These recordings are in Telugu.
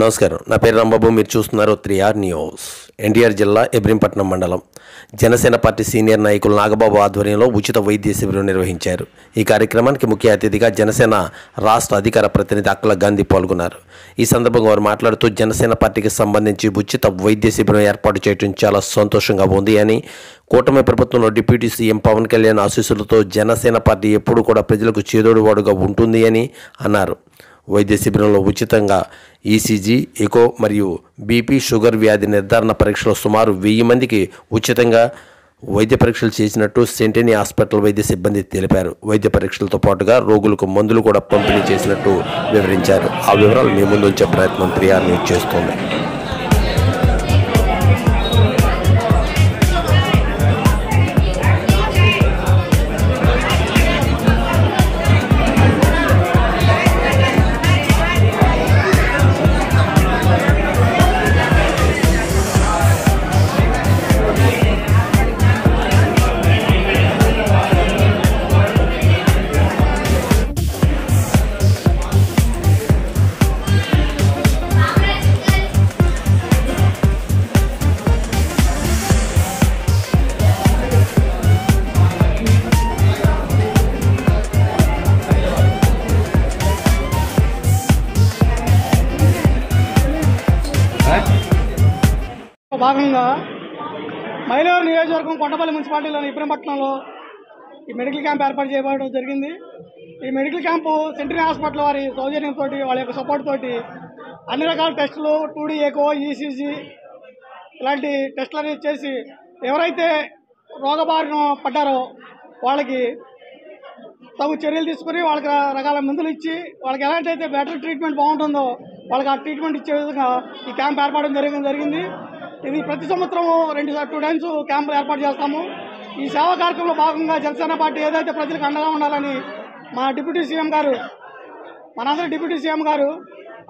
నమస్కారం. నా పేరు రాంబాబు. మీరు చూస్తున్నారు 3R న్యూస్. ఎన్టీఆర్ జిల్లా ఇబ్రహీంపట్నం మండలం జనసేన పార్టీ సీనియర్ నాయకులు నాగబాబు ఆధ్వర్యంలో ఉచిత వైద్య శిబిరం నిర్వహించారు. ఈ కార్యక్రమానికి ముఖ్య అతిథిగా జనసేన రాష్ట్ర అధికార ప్రతినిధి అక్కల గాంధీ పాల్గొన్నారు. ఈ సందర్భంగా వారు మాట్లాడుతూ జనసేన పార్టీకి సంబంధించి ఉచిత వైద్య శిబిరం ఏర్పాటు చేయడం చాలా సంతోషంగా ఉంది అని, కూటమి ప్రభుత్వంలో డిప్యూటీ సీఎం పవన్ కళ్యాణ్ ఆశీస్సులతో జనసేన పార్టీ ఎప్పుడు కూడా ప్రజలకు చేదోడువాడుగా ఉంటుంది అని అన్నారు. వైద్య శిబిరంలో ఉచితంగా ఈసీజీ, ఎకో మరియు బీపీ, షుగర్ వ్యాధి నిర్ధారణ పరీక్షలు సుమారు 1000 మందికి ఉచితంగా వైద్య పరీక్షలు చేసినట్టు సెంటనీ హాస్పిటల్ వైద్య సిబ్బంది తెలిపారు. వైద్య పరీక్షలతో పాటుగా రోగులకు మందులు కూడా పంపిణీ చేసినట్టు వివరించారు. ఆ వివరాలు మీ ముందు ఉంచే ప్రయత్నం 3R న్యూస్ చేస్తోంది. భాగంగా మైలవరం నియోజకవర్గం కొండపల్లి మున్సిపాలిటీలోని ఇబ్రహీంపట్నంలో ఈ మెడికల్ క్యాంప్ ఏర్పాటు చేయబడడం జరిగింది. ఈ మెడికల్ క్యాంపు సెంటరీ హాస్పిటల్ వారి సౌజన్యంతో, వాళ్ళ యొక్క సపోర్ట్ తోటి అన్ని రకాల టెస్టులు, 2D ఎకో, ఈసీజీ ఇలాంటి టెస్టులు అనేవి చేసి ఎవరైతే రోగబారిన పడ్డారో వాళ్ళకి తగు చర్యలు తీసుకుని వాళ్ళకి రకాల మందులు ఇచ్చి వాళ్ళకి ఎలాంటి అయితే బెటర్ ట్రీట్మెంట్ బాగుంటుందో వాళ్ళకి ఆ ట్రీట్మెంట్ ఇచ్చే విధంగా ఈ క్యాంప్ ఏర్పాటు జరిగింది. ఇది ప్రతి సంవత్సరం 2 టైమ్స్ క్యాంపులు ఏర్పాటు చేస్తాము. ఈ సేవా కార్యక్రమంలో భాగంగా జనసేన పార్టీ ఏదైతే ప్రజలకు అండగా ఉండాలని మా డిప్యూటీ సీఎం గారు, మనందరి డిప్యూటీ సీఎం గారు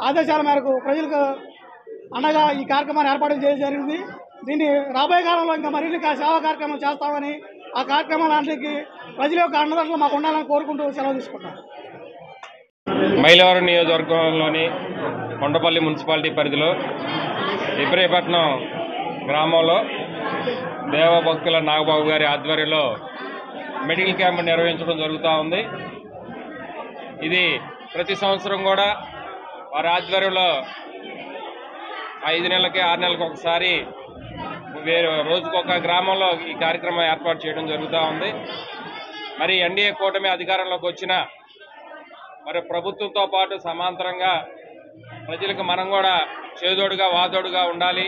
ఆదేశాల మేరకు ప్రజలకు అండగా ఈ కార్యక్రమాన్ని ఏర్పాటు చేయడం జరిగింది. దీన్ని రాబోయే కాలంలో ఇంకా మరిన్ని సేవా కార్యక్రమం చేస్తామని, ఆ కార్యక్రమాలన్నిటికీ ప్రజల యొక్క అండదండలు మాకు ఉండాలని కోరుకుంటూ సెలవు తీసుకుంటాం. మైలవరం నియోజకవర్గంలోని కొండపల్లి మున్సిపాలిటీ పరిధిలో ఇబ్రహీంపట్నం గ్రామంలో దేవభక్తుల నాగబాబు గారి ఆధ్వర్యంలో మెడికల్ క్యాంప్ నిర్వహించడం జరుగుతూ ఉంది. ఇది ప్రతి సంవత్సరం కూడా వారి ఆధ్వర్యంలో 5 నెలలకి 6 నెలలకు ఒకసారి రోజుకొక గ్రామంలో ఈ కార్యక్రమం ఏర్పాటు చేయడం జరుగుతూ ఉంది. మరి ఎన్డీఏ కూటమి అధికారంలోకి వచ్చిన మరి ప్రభుత్వంతో పాటు సమాంతరంగా ప్రజలకు మనం కూడా చేదోడుగా వాదోడుగా ఉండాలి,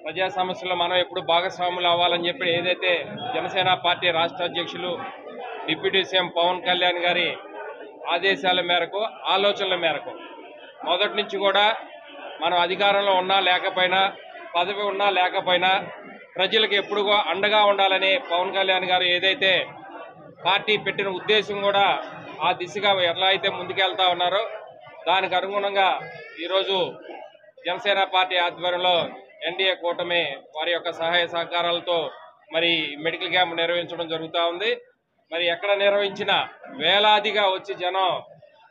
ప్రజా సమస్యల్లో మనం ఎప్పుడు భాగస్వాములు అవ్వాలని చెప్పి ఏదైతే జనసేన పార్టీ రాష్ట్ర అధ్యక్షులు డిప్యూటీ సీఎం పవన్ కళ్యాణ్ గారి ఆదేశాల మేరకు, ఆలోచనల మేరకు మొదటి నుంచి కూడా మనం అధికారంలో ఉన్నా లేకపోయినా, పదవి ఉన్నా లేకపోయినా ప్రజలకు ఎప్పుడు అండగా ఉండాలని పవన్ కళ్యాణ్ గారు ఏదైతే పార్టీ పెట్టిన ఉద్దేశం కూడా ఆ దిశగా ఎలా అయితే ముందుకెళ్తా ఉన్నారో దానికి అనుగుణంగా ఈరోజు జనసేన పార్టీ ఆధ్వర్యంలో ఎన్డీఏ కూటమి వారి యొక్క సహాయ సహకారాలతో మరి మెడికల్ క్యాంప్ నిర్వహించడం జరుగుతూ ఉంది. మరి ఎక్కడ నిర్వహించినా వేలాదిగా వచ్చి జనం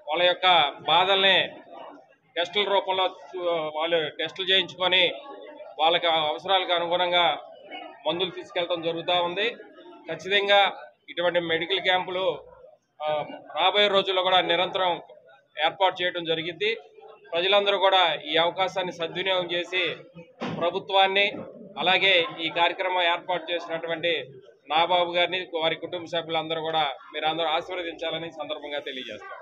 వాళ్ళ యొక్క బాధల్ని టెస్టుల రూపంలో వాళ్ళు టెస్టులు చేయించుకొని వాళ్ళకి అవసరాలకు అనుగుణంగా మందులు తీసుకెళ్ళడం జరుగుతూ ఉంది. ఖచ్చితంగా ఇటువంటి మెడికల్ క్యాంపులు రాబోయే రోజుల్లో కూడా నిరంతరం ఏర్పాటు చేయడం జరిగింది. ప్రజలందరూ కూడా ఈ అవకాశాన్ని సద్వినియోగం చేసి ప్రభుత్వాన్ని, అలాగే ఈ కార్యక్రమం ఏర్పాటు చేసినటువంటి నాగబాబు గారిని, వారి కుటుంబ సభ్యులందరూ కూడా మీరందరూ ఆశీర్వదించాలని సందర్భంగా తెలియజేస్తాం.